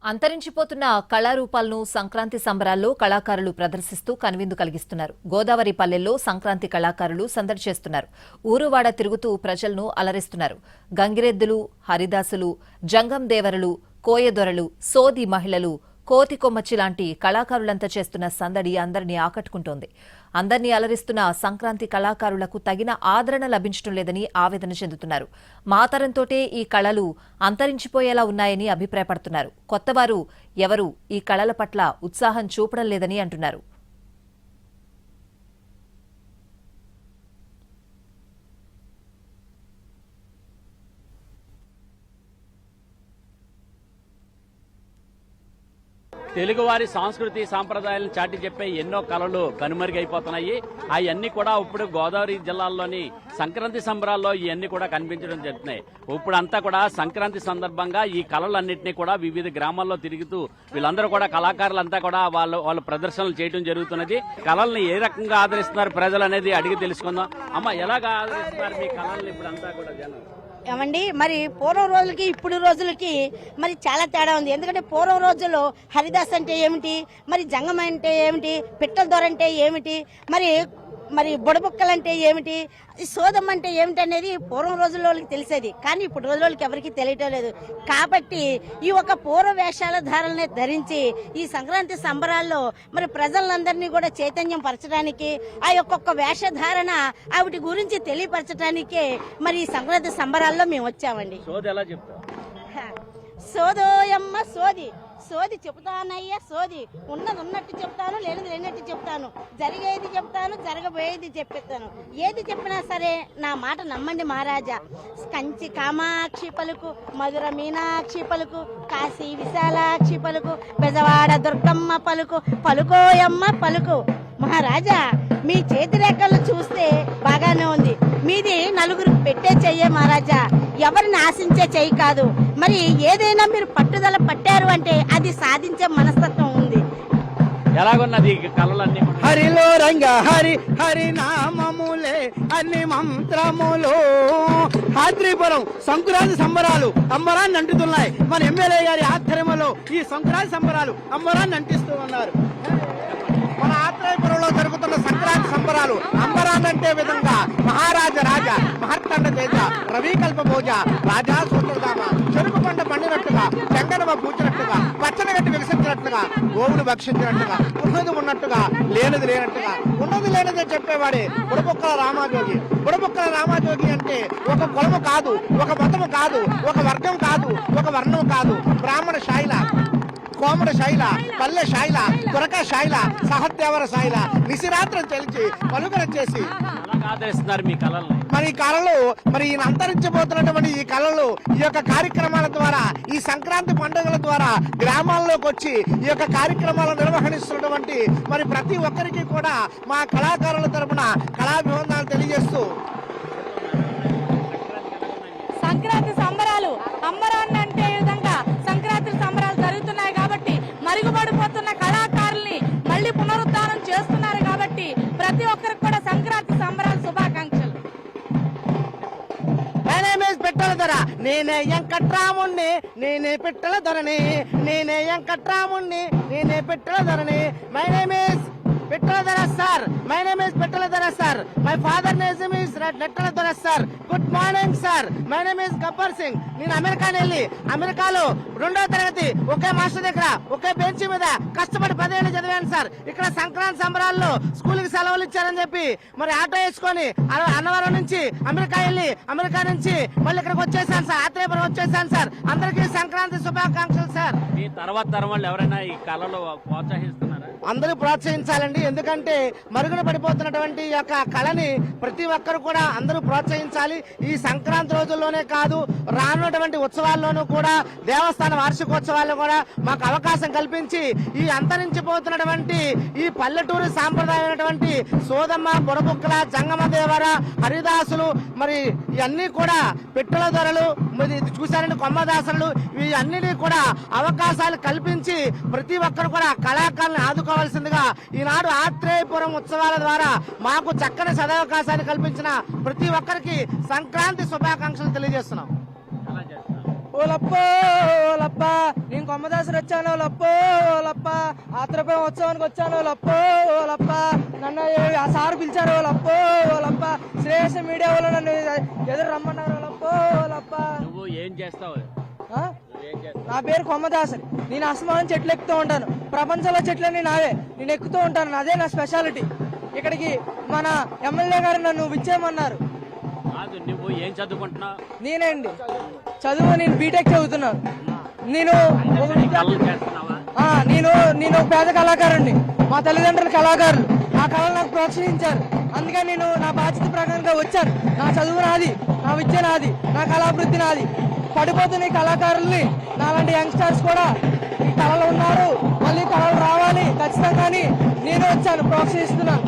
అంతరించిపోతున్న కళారూపాలను సంక్రాంతి సంబరాల్లో కళాకారులు ప్రదర్శిస్తూ కనువిందు కలిగిస్తున్నారు. గోదావరి పల్లెల్లో సంక్రాంతి కళాకారులు సందడి చేస్తున్నారు. ఊరువాడ తిరుగుతూ ప్రజలను అలరిస్తున్నారు. గంగిరెద్దులు, హరిదాసులు, జంగం దేవరలు, కోయదొరలు, సోది మహిళలు, కోతి కొమ్మచ్చి లాంటి కళాకారులంతా చేస్తున్న సందడి అందరినీ ఆకట్టుకుంటోంది. అందర్నీ అలరిస్తున్న సంక్రాంతి కళాకారులకు తగిన ఆదరణ లభించడం లేదని ఆవేదన చెందుతున్నారు. మాతరంతోటే ఈ కళలు అంతరించిపోయేలా ఉన్నాయని అభిప్రాయపడుతున్నారు. కొత్తవారు ఎవరూ ఈ కళల పట్ల ఉత్సాహం చూపడం లేదని అంటున్నారు. తెలుగువారి సాంస్కృతి సాంప్రదాయాలను చాటి చెప్పే ఎన్నో కళలు కనుమరుగైపోతున్నాయి. అవన్నీ కూడా ఇప్పుడు గోదావరి జిల్లాల్లోని సంక్రాంతి సంబరాల్లో ఇవన్నీ కూడా కనిపించడం జరుగుతున్నాయి. ఇప్పుడంతా కూడా సంక్రాంతి సందర్భంగా ఈ కళలన్నింటినీ కూడా వివిధ గ్రామాల్లో తిరుగుతూ వీళ్ళందరూ కూడా కళాకారులంతా కూడా వాళ్ళ ప్రదర్శనలు చేయడం జరుగుతున్నది. కళల్ని ఏ రకంగా ఆదరిస్తున్నారు ప్రజలు అనేది అడిగి తెలుసుకుందాం. అమ్మ, ఎలాగా ఆదరిస్తున్నారు మీ కళల్ని ఇప్పుడంతా కూడా జనం? ఏమండి, మరి పూర్వం రోజులకి ఇప్పుడు రోజులకి మరి చాలా తేడా ఉంది. ఎందుకంటే పూర్వం రోజుల్లో హరిదాస్ అంటే ఏమిటి, మరి జంగం అంటే ఏమిటి, పిట్టల దొర అంటే ఏమిటి, మరి బుడబుక్కలంటే ఏమిటి, సోదం అంటే ఏమిటి అనేది పూర్వం రోజుల్లోకి తెలిసేది. కానీ ఇప్పుడు రోజులకి ఎవరికి తెలియటం లేదు. కాబట్టి ఈ ఒక పూర్వ వేషాల ధారణని ధరించి ఈ సంక్రాంతి సంబరాల్లో మరి ప్రజలందరినీ కూడా చైతన్యం పరచడానికి, ఆ యొక్క వేషధారణ వాటి గురించి తెలియపరచడానికే మరి ఈ సంక్రాంతి సంబరాల్లో మేము వచ్చామండి. సోదోయమ్మ సోది సోది చెబుతానయ్యా, సోది ఉన్నది ఉన్నట్టు చెప్తాను, లేనిది లేనట్టు చెప్తాను, జరిగేది చెప్తాను, జరగబోయేది చెప్పేస్తాను. ఏది చెప్పినా సరే నా మాట నమ్మండి మహారాజా. కంచి కామాక్షి పలుకు, మధుర మీనాక్షి పలుకు, కాశీ విశాలాక్షి పలుకు, బెజవాడ దుర్గమ్మ పలుకు, పలుకోయమ్మ పలుకు. మహారాజా, మీ చేతి రేఖలు చూస్తే బాగానే ఉంది. మీది నలుగురు పెట్టే చెయ్యే మహారాజా, ఎవరిని ఆశించే చెయ్యి కాదు. మరి ఏదైనా మీరు పట్టుదల పట్టారు అంటే అది సాధించే మనస్తత్వం ఉంది. ఎలాగున్నది కళలన్నీ? హరిలో రంగ హరి హరి నామములే అన్ని మంత్రములు. హాద్రిపురం సంక్రాంతి సంబరాలు అంబరాన్ని అంటుతున్నాయి. మన ఎమ్మెల్యే గారి ఆధ్వర్యంలో ఈ సంక్రాంతి సంబరాలు అంబరాన్ని అంటిస్తూ ఉన్నారు. మన ఆత్రేయపురంలో జరుగుతున్న సంక్రాంతి సంబరాలు అంబరాన్నంటే విధంగా మహారాజ రాజ మహర్తండ తేజ రవికల్ప భోజ రాజా సూత్రధామ చెరుకు పంట పండినట్టుగా చెంగనవ పూచినట్టుగా పచ్చని గట్టి వికసించినట్టుగా గోవులు భక్షించినట్టుగా ఉన్నది ఉన్నట్టుగా లేనిది లేనట్టుగా ఉన్నది లేనిది చెప్పేవాడే బుడబుక్కల రామాజోగి. బుడబుక్కల రామాజోగి అంటే ఒక కులము కాదు, ఒక మతము కాదు, ఒక వర్గం కాదు, ఒక వర్ణం కాదు. బ్రాహ్మణ శైల, కోమడ శైల, పల్లె శైల, తురక శైల, సహదేవర శైల నిశిరాత్రం చెలిచి పలుకర చేసి ఆదరిస్తున్నారు మీ కళలు. మరి ఈ కళలు మరి ఈయన అంతరించిపోతున్నటువంటి ఈ కళలు ఈ యొక్క కార్యక్రమాల ద్వారా, ఈ సంక్రాంతి పండుగల ద్వారా గ్రామాల్లోకి వచ్చి ఈ యొక్క కార్యక్రమాలను నిర్వహిస్తున్నటువంటి మరి ప్రతి ఒక్కరికి కూడా మా కళాకారుల తరపున కళాభివందనాలు తెలియజేస్తూ సంక్రాంతి సంబరాలు అంబరాన్ని అంటే విధంగా సంక్రాంతి సంబరాలు జరుగుతున్నాయి కాబట్టి మరుగుపడిపోతున్న కళాకారుల్ని మళ్ళీ పునరుద్ధానం చేస్తున్నారు కాబట్టి ప్రతి ఒక్కరికి కూడా సంక్రాంతి సంబరాలు శుభాకాంక్షలు. పెట్టల ధర నేనే వెంకట్రాముణ్ణి, నేనే పెట్టల ధరని, నేనే వెంకట్రాముణ్ణి, నేనే పెట్టల ధరని. My name is Petradara sir. My name is Petradara sir. My father name is Petradara sir. Good morning sir. My name is Gabbar Singh. నేను అమెరికాలో 2వ తరగతి ఒకే మాస్టర్ దగ్గర ఒకే బెంచ్ మీద కష్టపడి 10 ఏళ్ళు చదివాను సార్. ఇక్కడ సంక్రాంతి సంబరాల్లో స్కూల్కి సెలవులు ఇచ్చారని చెప్పి మరి ఆటో వేసుకొని అన్నవరం నుంచి అమెరికా వెళ్ళి అమెరికా నుంచి మళ్ళీ ఇక్కడికి వచ్చేసాను సార్. ఆత్రేయపురం వచ్చేసాను సార్. అందరికీ సంక్రాంతి శుభాకాంక్షలు సార్. మీ తర్వాత తరం వాళ్ళు ఎవరైనా ఈ కళలు ప్రోత్సహిస్తున్నారా? అందరూ ప్రోత్సహించాలండి. ఎందుకంటే మరుగున పడిపోతున్నటువంటి యొక్క కళని ప్రతి ఒక్కరు కూడా అందరూ ప్రోత్సహించాలి. ఈ సంక్రాంతి రోజుల్లోనే కాదు, రానున్నటువంటి ఉత్సవాల్లోనూ కూడా, దేవస్థాన వార్షికోత్సవాల్లో కూడా మాకు అవకాశం కల్పించి ఈ అంతరించిపోతున్నటువంటి ఈ పల్లెటూరు సాంప్రదాయమైనటువంటి సోదమ్మ, బుడబుక్కల, జంగమ దేవర, హరిదాసులు మరి ఇవన్నీ కూడా పిట్టల ధరలు మరి చూశారంటే కొమ్మదాసలు, ఇవన్నీ కూడా అవకాశాలు కల్పించి ప్రతి ఒక్కరు కూడా కళాకారులను ఆదుకోవాల్సిందిగా ఈనాడు ఆత్రేయపురం ఉత్సవాల ద్వారా మాకు చక్కని సదవకాశాన్ని కల్పించిన ప్రతి ఒక్కరికి సంక్రాంతి శుభాకాంక్షలు తెలియజేస్తున్నాం. ఓ లప్ప ఓ లప్ప నేను కొమ్మదాసులు వచ్చాను లప్పో ఓ లప్ప ఆత్రపై ఉత్సవానికి వచ్చాను లప్పో ఓ లప్ప నన్ను ఆ సార్ పిలిచారు ఓ లప్పో ఓ లప్ప శ్రేయస్ మీడియా వాళ్ళు నన్ను ఎదురు రమ్మన్నారు లప్పో ఓ లప్ప. నువ్వు ఏం చేస్తావు? ఆ? నా పేరు కొమ్మదాసరి. నేను అసమానం చెట్లు ఎక్కుతూ ఉంటాను. ప్రపంచంలో చెట్లన్నీ నావే, నేను ఎక్కుతూ ఉంటాను. అదే నా స్పెషాలిటీ. ఇక్కడికి మన ఎమ్మెల్యే గారు నన్ను విచ్చేయమన్నారు. కాదు, నువ్వు ఏం చదువుకుంటున్నావు? నేనండి నేను బీటెక్ చదువుతున్నాను. నేను కళలు చేస్తున్నావా? నేను పేద కళాకారుణ్ణి. మా తల్లిదండ్రులు కళాకారులు. ఆ కళలు నాకు ప్రోత్సహించారు. అందుకని నేను నా బాధ్యత ప్రకారంగా వచ్చాను. నా చదువు నాది, నా విద్య నాది, నా కళాభివృద్ధి నాది. పడిపోతున్న ఈ కళాకారుల్ని నాలాంటి యంగ్స్టర్స్ కూడా ఈ కళలు ఉన్నారు, మళ్ళీ కళలు రావాలి ఖచ్చితంగా నేను వచ్చాను, ప్రోత్సహిస్తున్నాను.